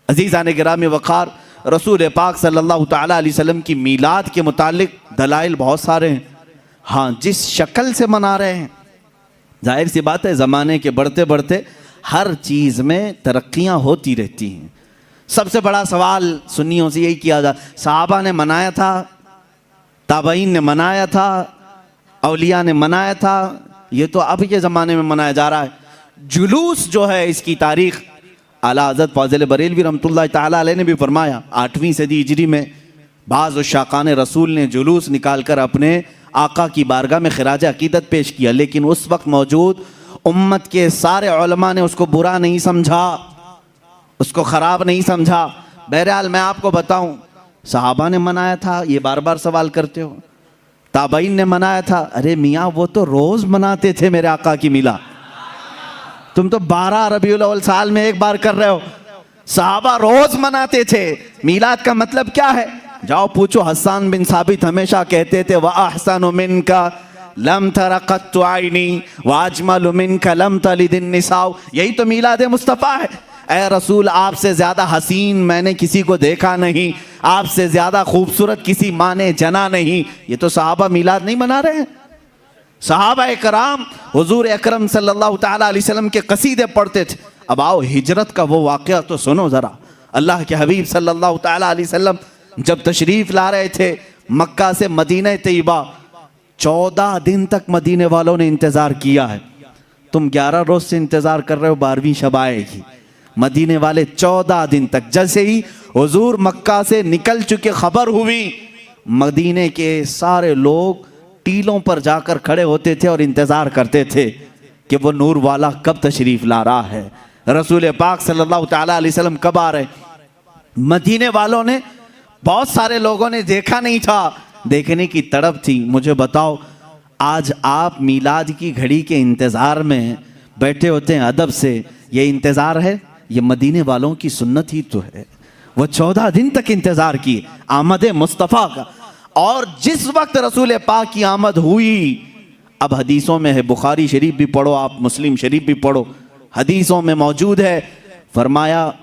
अज़ीज़ान गिरामी वक़ार, रसूल पाक सल्लल्लाहु ताला अलैहि वसल्लम की मीलाद के मुतालिक दलाइल बहुत सारे हैं। हाँ, जिस शक्ल से मना रहे हैं, जाहिर सी बात है ज़माने के बढ़ते बढ़ते हर चीज़ में तरक्कियाँ होती रहती हैं। सबसे बड़ा सवाल सुन्नियों से यही किया जा, सहाबा ने मनाया था, ताबईन ने मनाया था, औलिया ने मनाया था, ये तो अब के ज़माने में मनाया जा रहा है। जुलूस जो है इसकी तारीख़ आला हज़रत फ़ाज़िल बरेलवी रहमतुल्लाह ताला अलैह ने भी फरमाया। 8वीं सदी हिजरी में बाज़ शाकान रसूल ने जुलूस निकाल कर अपने आका की बारगाह में खिराज अकीदत पेश किया, लेकिन उस वक्त मौजूद उम्मत के सारे उलमा ने उसको बुरा नहीं समझा, उसको ख़राब नहीं समझा। बहरहाल मैं आपको बताऊं, सहाबा ने मनाया था, ये बार बार सवाल करते हो। ताबईन ने मनाया था, अरे मियाँ वो तो रोज़ मनाते थे मेरे आका की मिला, तुम तो 12 रबीउल अव्वल साल में एक बार कर रहे हो। सहाबा रोज़ मनाते थे। मीलाद का मतलब क्या है? जाओ पूछो, हसन बिन साबित हमेशा कहते थे व अहसनु मिनका लम तरा कत्तु आइनी व अजमलु मिनका लम तलिदिन निसाउ। यही तो मीलाद मुस्तफ़ा है। ए रसूल, आपसे ज़्यादा हसीन मैंने किसी को देखा नहीं, आपसे ज़्यादा खूबसूरत किसी माँ ने जना नहीं। ये तो सहाबा मीलाद नहीं मना रहे हैं। सहाबा कराम हुजूर अकरम सल्लल्लाहु ताला अलैहि वसल्लम के कसीदे पढ़ते थे। अब आओ हिजरत का वो वाक़या तो सुनो ज़रा। अल्लाह के हबीब सल्लल्लाहु ताला अलैहि वसल्लम जब तशरीफ़ ला रहे थे मक्का से मदीना तैयबा, 14 दिन तक मदीने वालों ने इंतज़ार किया है। तुम 11 रोज़ से इंतज़ार कर रहे हो 12वीं शब आएगी। मदीने वाले 14 दिन तक, जैसे ही हुजूर मक्का से निकल चुके खबर हुई, मदीने के सारे लोग टीलों पर जाकर खड़े होते थे और इंतज़ार करते थे कि वो नूर वाला कब तशरीफ़ ला रहा है, रसूल पाक सल्लल्लाहु ताला अलैहि वसल्लम कब आ रहे। मदीने वालों ने, बहुत सारे लोगों ने देखा नहीं था, देखने की तड़प थी। मुझे बताओ, आज आप मीलाद की घड़ी के इंतज़ार में बैठे होते हैं अदब से, ये इंतज़ार है? ये मदीने वालों की सुन्नत ही तो है। वो 14 दिन तक इंतज़ार किए आमद मुस्तफ़ा का। और जिस वक्त रसूल पाक की आमद हुई, अब हदीसों में है, बुखारी शरीफ भी पढ़ो आप, मुस्लिम शरीफ भी पढ़ो, हदीसों में मौजूद है, फरमाया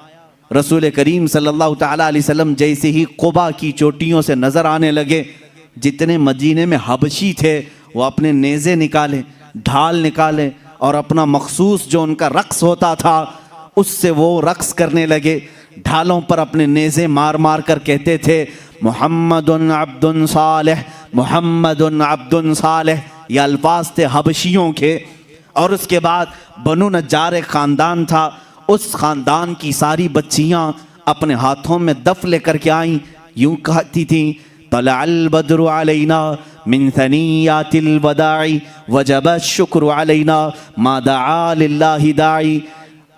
रसूल करीम सल्लल्लाहु ताला अलैहि वसल्लम जैसे ही कुबा की चोटियों से नज़र आने लगे, जितने मदीने में हबशी थे वो अपने नेज़े निकाले, ढाल निकाले और अपना मखसूस जो उनका रक्स होता था उससे वो रक्स करने लगे। ढालों पर अपने नेज़े मार मार कर कहते थे मुहम्मदुन अब्दुन सालिह, मुहम्मदुन अब्दुन सालिह। ये अल्फाज थे हबशियों के। और उसके बाद बनु नज्जार ख़ानदान था, उस ख़ानदान की सारी बच्चियाँ अपने हाथों में दफ लेकर के आईं, यूँ कहती थीं तलअल बद्रु अलैना मिन सनियातिल वदाई वजब शुक्र अलैना मा दआ लिल्लाहि दाई।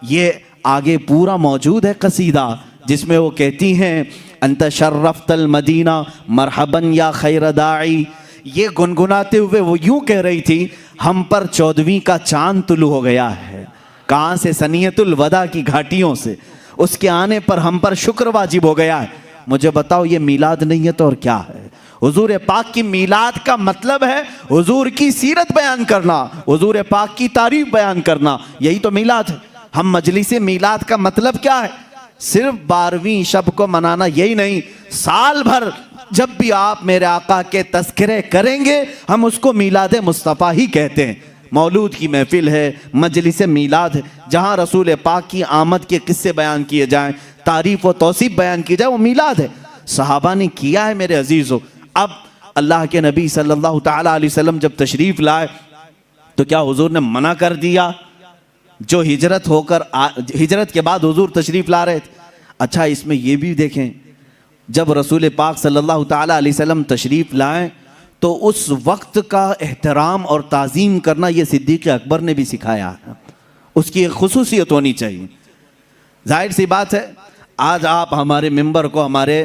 ये आगे पूरा मौजूद है कसीदा, जिसमें वो कहती हैं अंत शर्रफ्तल मदीना मरहबन या खैर दाई। ये गुनगुनाते हुए वो यूँ कह रही थी, हम पर 14वीं का चांद तुलू हो गया है। कहाँ से? सनियतुल वदा की घाटियों से। उसके आने पर हम पर शुक्र वाजिब हो गया है। मुझे बताओ, ये मीलाद नहीं है तो और क्या है? हुजूर पाक की मीलाद का मतलब है हुजूर की सीरत बयान करना, हुजूर पाक की तारीफ बयान करना, यही तो मीलाद है। हम मजलिस मीलाद का मतलब क्या है? सिर्फ 12वीं शब को मनाना, यही नहीं, साल भर जब भी आप मेरे आका के तज़किरे करेंगे हम उसको मीलाद मुस्तफ़ा ही कहते हैं। मौलूद की महफिल है, मजलिस मीलाद है, जहाँ रसूल पाक की आमद के किस्से बयान किए जाएं, तारीफ़ व तौसीफ़ बयान की जाए, वो मीलाद है। सहाबा ने किया है मेरे अजीज़ों। अब अल्लाह के नबी सल्लल्लाहु ताला अलैहि वसल्लम जब तशरीफ़ लाए तो क्या हुजूर ने मना कर दिया? जो हिजरत के बाद हुजूर तशरीफ़ ला रहे थे। अच्छा, इसमें ये भी देखें, जब रसूल पाक सल्लल्लाहु ताला अलैहि वसल्लम तशरीफ़ लाएं तो उस वक्त का एहतराम और ताज़ीम करना ये सिद्दीक़ अकबर ने भी सिखाया है। उसकी एक खुसूसियत होनी चाहिए। जाहिर सी बात है, आज आप हमारे मिंबर को, हमारे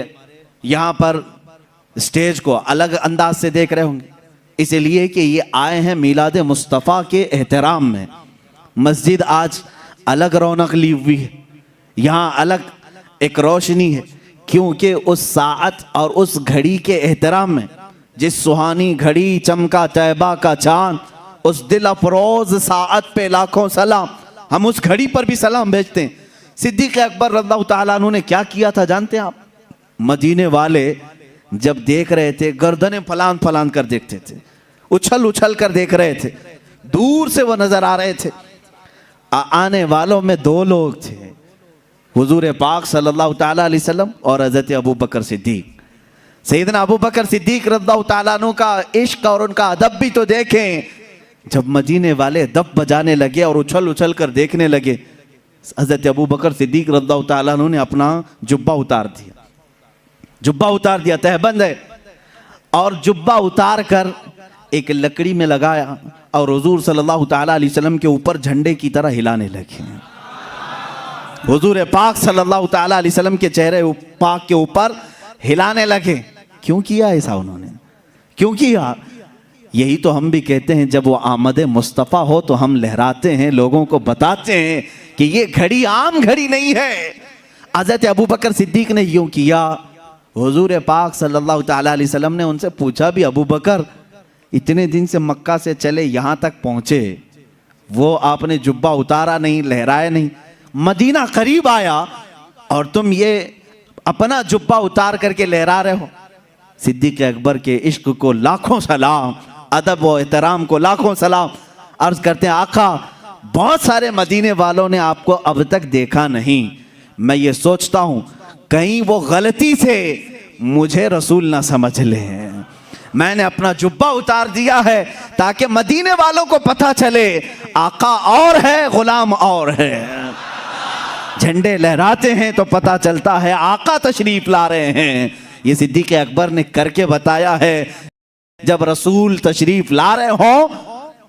यहाँ पर स्टेज को अलग अंदाज से देख रहे होंगे, इसलिए कि ये आए हैं मीलाद मुस्तफ़ा के एहतराम में। मस्जिद आज अलग रौनक ली हुई है, यहाँ अलग एक रोशनी है, क्योंकि उस साअत और उस घड़ी के एहतराम में, जिस सुहानी घड़ी चमका तैबा का चांद, उस दिल अफरोज साअत पे लाखों सलाम। हम उस घड़ी पर भी सलाम भेजते हैं। सिद्दीक़ अकबर रज़ियल्लाहु ताला अन्हु ने क्या किया था जानते हैं आप? मदीने वाले जब देख रहे थे गर्दनें फलान फलान कर देखते थे, उछल उछल कर देख रहे थे, दूर से वो नजर आ रहे थे। आने वालों में दो लोग थे, हुजूर पाक सल्लल्लाहु ताला अलैहि वसल्लम और हज़रत अबू बकर सिद्दीक। सैयदना अबू बकर सिद्दीक रज़ियल्लाहु ताला अन्हु का इश्क और उनका अदब भी तो देखें। जब मदीने वाले दब बजाने लगे और उछल उछल कर देखने लगे, हज़रत अबू बकर सिद्दीक रज़ियल्लाहु ताला अन्हु ने अपना जुब्बा उतार दिया, जुब्बा उतार दिया, तहबंद है, और जुब्बा उतार कर एक लकड़ी में लगाया और हुजूर सल्लल्लाहु ताला अलैहि वसल्लम के ऊपर झंडे की तरह हिलाने लगे। हुजूर पाक सल्लल्लाहु ताला अलैहि वसल्लम के चेहरे पाक के ऊपर हिलाने लगे। क्यों किया ऐसा उन्होंने? क्यों किया? यही तो हम भी कहते हैं, जब वो आमद मुस्तफ़ा हो तो हम लहराते हैं, लोगों को बताते हैं कि ये घड़ी आम घड़ी नहीं है। हज़रत अबू बकर सिद्दीक ने यूं किया। हुजूर पाक सल्लल्लाहु ताला अलैहि वसल्लम ने उनसे पूछा भी, अबू बकर इतने दिन से मक्का से चले यहाँ तक पहुँचे, वो आपने जुब्बा उतारा नहीं, लहराया नहीं, मदीना करीब आया और तुम ये अपना जुब्बा उतार करके लहरा रहे हो। सिद्दीक़ अकबर के इश्क को लाखों सलाम, अदब व एहतराम को लाखों सलाम। अर्ज करते हैं, आका बहुत सारे मदीने वालों ने आपको अब तक देखा नहीं, मैं ये सोचता हूँ कहीं वो गलती से मुझे रसूल ना समझ लें। मैंने अपना जुब्बा उतार दिया है ताकि मदीने वालों को पता चले आका और है, गुलाम और है। झंडे लहराते हैं तो पता चलता है आका तशरीफ ला रहे हैं। ये सिद्दीक़ अकबर ने करके बताया है, जब रसूल तशरीफ ला रहे हो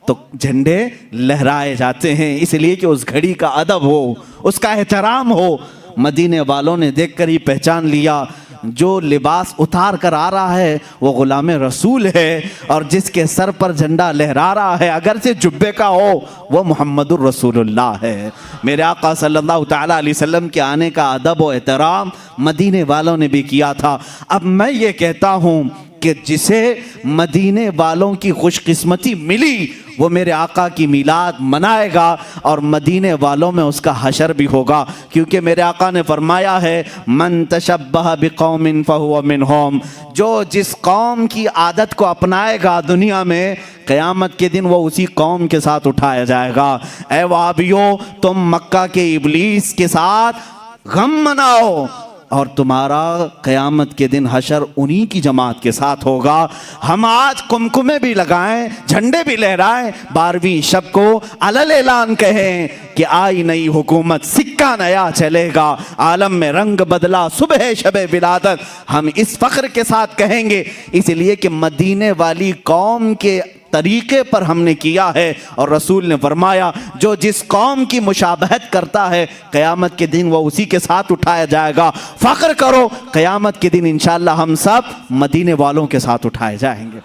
तो झंडे लहराए जाते हैं, इसलिए कि उस घड़ी का अदब हो, उसका एहतराम हो। मदीने वालों ने देखकर ही पहचान लिया, जो लिबास उतार कर आ रहा है वो गुलाम रसूल है, और जिसके सर पर झंडा लहरा रहा है अगर से जुब्बे का हो वो मुहम्मदुर रसूलुल्लाह है। मेरे आका सल्लल्लाहु ताला अलैहि वसल्लम के आने का अदब व एहतराम मदीने वालों ने भी किया था। अब मैं ये कहता हूँ कि जिसे मदीने वालों की खुशकिस्मती मिली वो मेरे आका की मिलाद मनाएगा और मदीने वालों में उसका हशर भी होगा, क्योंकि मेरे आका ने फरमाया है, मन तशब्बह बिकौमिन फहुव मिनहुम, जो जिस कौम की आदत को अपनाएगा दुनिया में, क़यामत के दिन वो उसी कौम के साथ उठाया जाएगा। ऐ वहाबियो, तुम मक्का के इब्लीस के साथ गम मनाओ और तुम्हारा क़यामत के दिन हशर उन्हीं की जमात के साथ होगा। हम आज कुमकुमे भी लगाएं, झंडे भी लहराएं, 12वीं शब को अलल ऐलान कहें कि आई नई हुकूमत, सिक्का नया चलेगा, आलम में रंग बदला, सुबह शबे विलादत। हम इस फ़ख्र के साथ कहेंगे, इसलिए कि मदीने वाली कौम के तरीके पर हमने किया है, और रसूल ने फरमाया जो जिस कौम की मुशाबहत करता है क़यामत के दिन वो उसी के साथ उठाया जाएगा। फ़ख्र करो, क़यामत के दिन इंशाअल्लाह हम सब मदीने वालों के साथ उठाए जाएंगे।